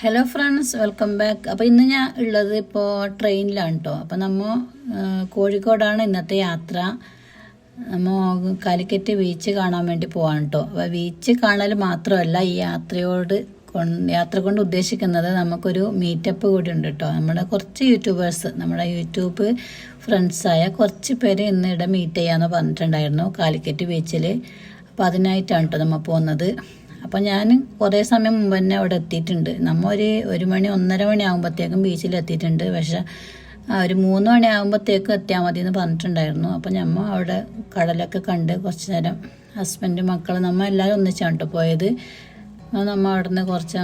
Hello friends, welcome back. അപ്പോൾ ഇന്ന് ഞാൻ ഉള്ളത് ഇപ്പോൾ ട്രെയിനിലാണ് കേട്ടോ. അപ്പോൾ നമ്മൾ കോഴിക്കോടാണ് ഇന്നത്തെ യാത്ര. നമ്മൾ കാലിക്കറ്റ് ബീച്ച് കാണാൻ വേണ്ടി പോവാണ് കേട്ടോ. അപ്പോൾ ബീച്ച് കാണൽ മാത്രമല്ല, ഈ യാത്ര കൊണ്ട് ഉദ്ദേശിക്കുന്നത് നമുക്കൊരു മീറ്റപ്പ് കൂടി ഉണ്ട് കേട്ടോ. നമ്മുടെ കുറച്ച് യൂട്യൂബേഴ്സ്, നമ്മുടെ യൂട്യൂബ് ഫ്രണ്ട്സായ കുറച്ച് പേര് ഇന്നിടെ മീറ്റ് ചെയ്യാമെന്ന് പറഞ്ഞിട്ടുണ്ടായിരുന്നു കാലിക്കറ്റ് ബീച്ചിൽ. അപ്പോൾ അതിനായിട്ടാണ് കേട്ടോ നമ്മൾ പോകുന്നത്. അപ്പോൾ ഞാൻ കുറേ സമയം മുമ്പ് തന്നെ അവിടെ എത്തിയിട്ടുണ്ട്. നമ്മൾ ഒരു മണി 1:30 ആകുമ്പോഴത്തേക്കും ബീച്ചിലെത്തിയിട്ടുണ്ട്. പക്ഷേ ഒരു 3 മണി ആകുമ്പോഴത്തേക്കും എത്തിയാൽ മതി എന്ന് പറഞ്ഞിട്ടുണ്ടായിരുന്നു. അപ്പോൾ നമ്മൾ അവിടെ കടലൊക്കെ കണ്ട് കുറച്ച് നേരം ഹസ്ബൻഡ് മക്കൾ നമ്മൾ എല്ലാവരും ഒന്നിച്ചാണ് കേട്ടോ പോയത്. നമ്മൾ അവിടെ നിന്ന് കുറച്ച്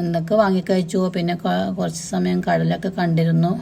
എന്തൊക്കെ വാങ്ങിക്കഴിച്ചു. പിന്നെ കുറച്ച് സമയം കടലൊക്കെ കണ്ടിരുന്നു.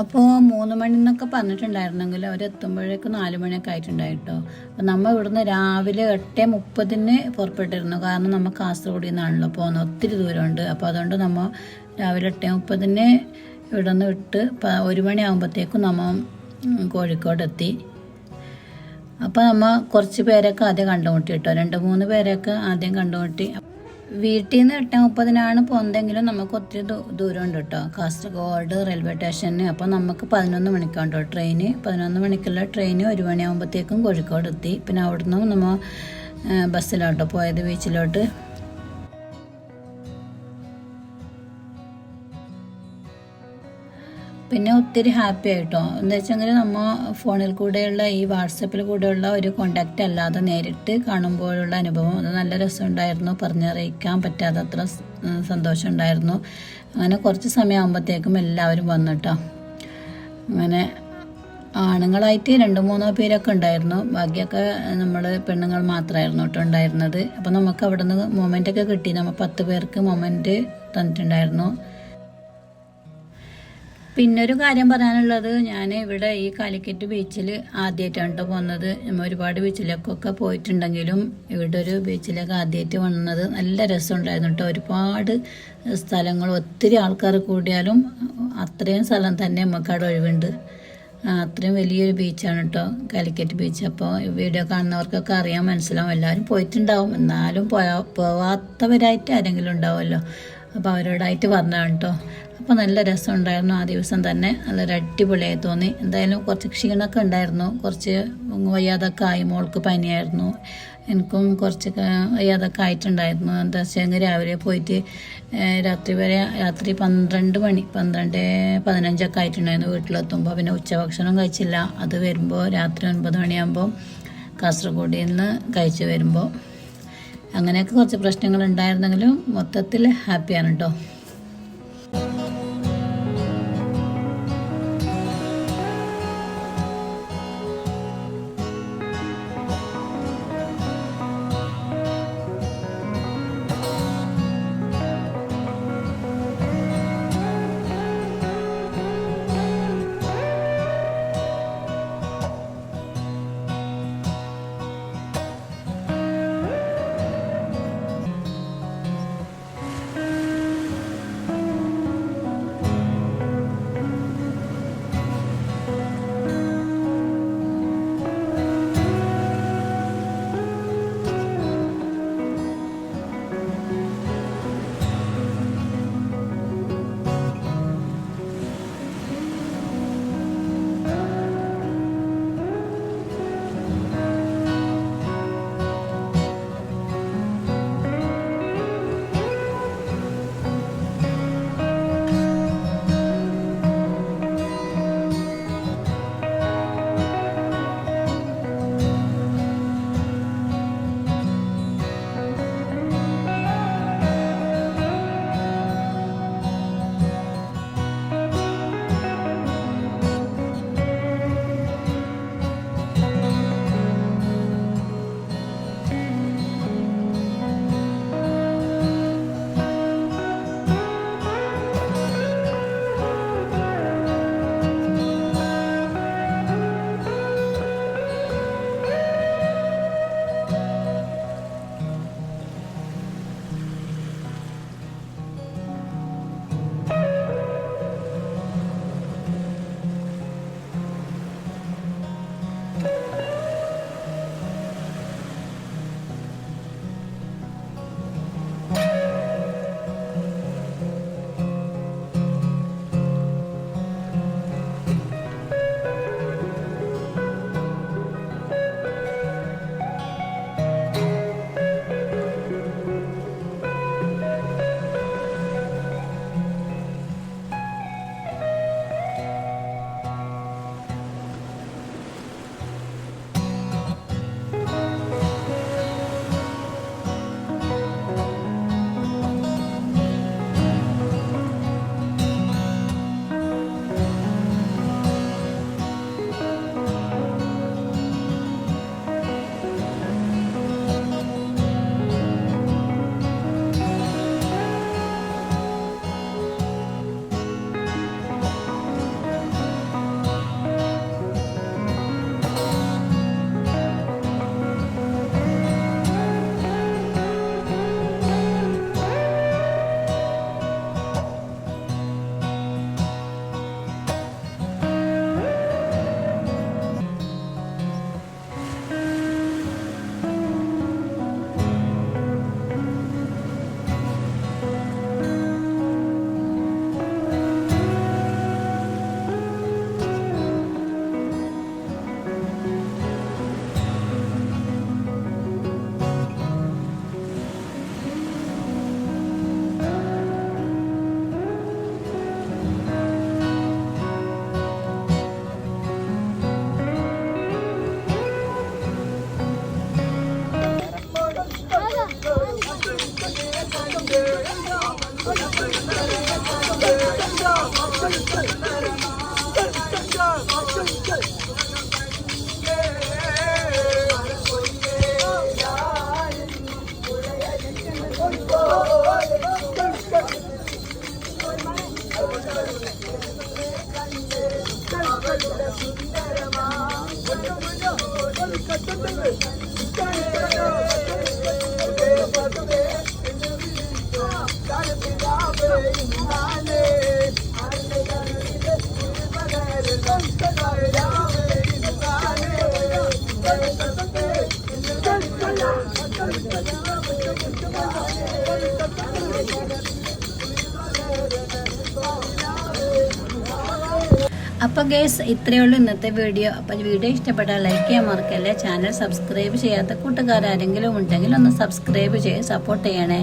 അപ്പോൾ 3 മണി എന്നൊക്കെ പറഞ്ഞിട്ടുണ്ടായിരുന്നെങ്കിൽ അവരെത്തുമ്പോഴേക്കും 4 മണിയൊക്കെ ആയിട്ടുണ്ടായിട്ടോ. അപ്പോൾ നമ്മൾ ഇവിടുന്ന് രാവിലെ 8:30 പുറപ്പെട്ടിരുന്നു. കാരണം നമ്മൾ കാസർഗോഡിൽ നിന്നാണല്ലോ പോകുന്നത്, ഒത്തിരി ദൂരമുണ്ട്. അപ്പോൾ അതുകൊണ്ട് നമ്മൾ രാവിലെ 8:30 ഇവിടെ നിന്ന് വിട്ട് 1 മണി ആകുമ്പോഴത്തേക്കും നമ്മൾ കോഴിക്കോടെത്തി. അപ്പോൾ നമ്മൾ കുറച്ച് പേരൊക്കെ ആദ്യം കണ്ടുമുട്ടി കേട്ടോ. 2-3 പേരൊക്കെ ആദ്യം കണ്ടുമുട്ടി. വീട്ടിൽ നിന്ന് 8:30 പോകുന്നതെങ്കിലും നമുക്ക് ഒത്തിരി ദൂരമുണ്ട് കേട്ടോ കാസർഗോഡ് റെയിൽവേ സ്റ്റേഷന്. അപ്പോൾ നമുക്ക് 11 മണിക്കാണ് കേട്ടോ ട്രെയിന്. 11 മണിക്കുള്ള ട്രെയിന് 1 മണിയാകുമ്പോഴത്തേക്കും കോഴിക്കോട് എത്തി. പിന്നെ അവിടുന്ന് നമ്മൾ ബസ്സിലോട്ടോ പോയത് ബീച്ചിലോട്ട്. പിന്നെ ഒത്തിരി ഹാപ്പി ആയിട്ടോ. എന്താ വെച്ചെങ്കിൽ നമ്മൾ ഫോണിൽ കൂടെയുള്ള ഈ വാട്സപ്പിൽ കൂടെയുള്ള ഒരു കോണ്ടാക്റ്റ് അല്ലാതെ നേരിട്ട് കാണുമ്പോഴുള്ള അനുഭവം അത് നല്ല രസമുണ്ടായിരുന്നു. പറഞ്ഞറിയിക്കാൻ പറ്റാത്തത്ര സന്തോഷം ഉണ്ടായിരുന്നു. അങ്ങനെ കുറച്ച് സമയമാകുമ്പോഴത്തേക്കും എല്ലാവരും വന്നു കേട്ടോ. അങ്ങനെ ആണുങ്ങളായിട്ട് 2-3 പേരൊക്കെ ഉണ്ടായിരുന്നു. ബാക്കിയൊക്കെ നമ്മൾ പെണ്ണുങ്ങൾ മാത്രമായിരുന്നു കേട്ടോ ഉണ്ടായിരുന്നത്. അപ്പോൾ നമുക്ക് അവിടെ നിന്ന് മൊമെൻ്റൊക്കെ കിട്ടി. നമ്മൾ 10 പേർക്ക് മൊമെൻ്റ് തന്നിട്ടുണ്ടായിരുന്നു. പിന്നൊരു കാര്യം പറയാനുള്ളത്, ഞാൻ ഇവിടെ ഈ കാലിക്കറ്റ് ബീച്ചിൽ ആദ്യമായിട്ടാണ് പോകുന്നത്. നമ്മൾ ഒരുപാട് ബീച്ചിലേക്കൊക്കെ പോയിട്ടുണ്ടെങ്കിലും ഇവിടെ ഒരു ബീച്ചിലേക്ക് ആദ്യമായിട്ട് വന്നത് നല്ല രസമുണ്ടായിരുന്നു കേട്ടോ. ഒരുപാട് സ്ഥലങ്ങൾ, ഒത്തിരി ആൾക്കാർ കൂടിയാലും അത്രയും സ്ഥലം തന്നെ നമുക്ക് അവിടെ ഒഴിവുണ്ട്. അത്രയും വലിയൊരു ബീച്ചാണ് കേട്ടോ കാലിക്കറ്റ് ബീച്ച്. അപ്പോൾ വീഡിയോ കാണുന്നവർക്കൊക്കെ അറിയാൻ മനസ്സിലാവും, എല്ലാവരും പോയിട്ടുണ്ടാവും, എന്നാലും പോവാത്തവരായിട്ട് ആരെങ്കിലും ഉണ്ടാവുമല്ലോ. അപ്പോൾ അവരോടായിട്ട് പറഞ്ഞതാണ് കേട്ടോ. അപ്പോൾ നല്ല രസമുണ്ടായിരുന്നു. ആ ദിവസം തന്നെ നല്ലൊരു അടിപൊളിയായി തോന്നി. എന്തായാലും കുറച്ച് ക്ഷീണമൊക്കെ ഉണ്ടായിരുന്നു, കുറച്ച് വയ്യാതൊക്കെ ആയി, മോൾക്ക് പനിയായിരുന്നു, എനിക്കും കുറച്ചൊക്കെ വയ്യാതൊക്കെ ആയിട്ടുണ്ടായിരുന്നു. എന്താ വെച്ചാൽ രാവിലെ പോയിട്ട് രാത്രി 12:15 ആയിട്ടുണ്ടായിരുന്നു വീട്ടിലെത്തുമ്പോൾ. പിന്നെ ഉച്ചഭക്ഷണം കഴിച്ചില്ല, അത് വരുമ്പോൾ രാത്രി 9 മണിയാകുമ്പോൾ കാസർഗോഡിൽ നിന്ന് കഴിച്ച് വരുമ്പോൾ. അങ്ങനെയൊക്കെ കുറച്ച് പ്രശ്നങ്ങൾ ഉണ്ടായിരുന്നെങ്കിലും മൊത്തത്തിൽ ഹാപ്പിയാണ് കേട്ടോ. Thank you. അപ്പോൾ ഗൈസ് ഇത്രയേ ഉള്ളൂ ഇന്നത്തെ വീഡിയോ. അപ്പോൾ വീഡിയോ ഇഷ്ടപ്പെട്ടാൽ ലൈക്ക് ചെയ്യാൻ മറക്കല്ലേ. ചാനൽ സബ്സ്ക്രൈബ് ചെയ്യാത്ത കൂട്ടുകാരെങ്കിലും ഉണ്ടെങ്കിൽ ഒന്ന് സബ്സ്ക്രൈബ് ചെയ്ത് സപ്പോർട്ട് ചെയ്യണേ.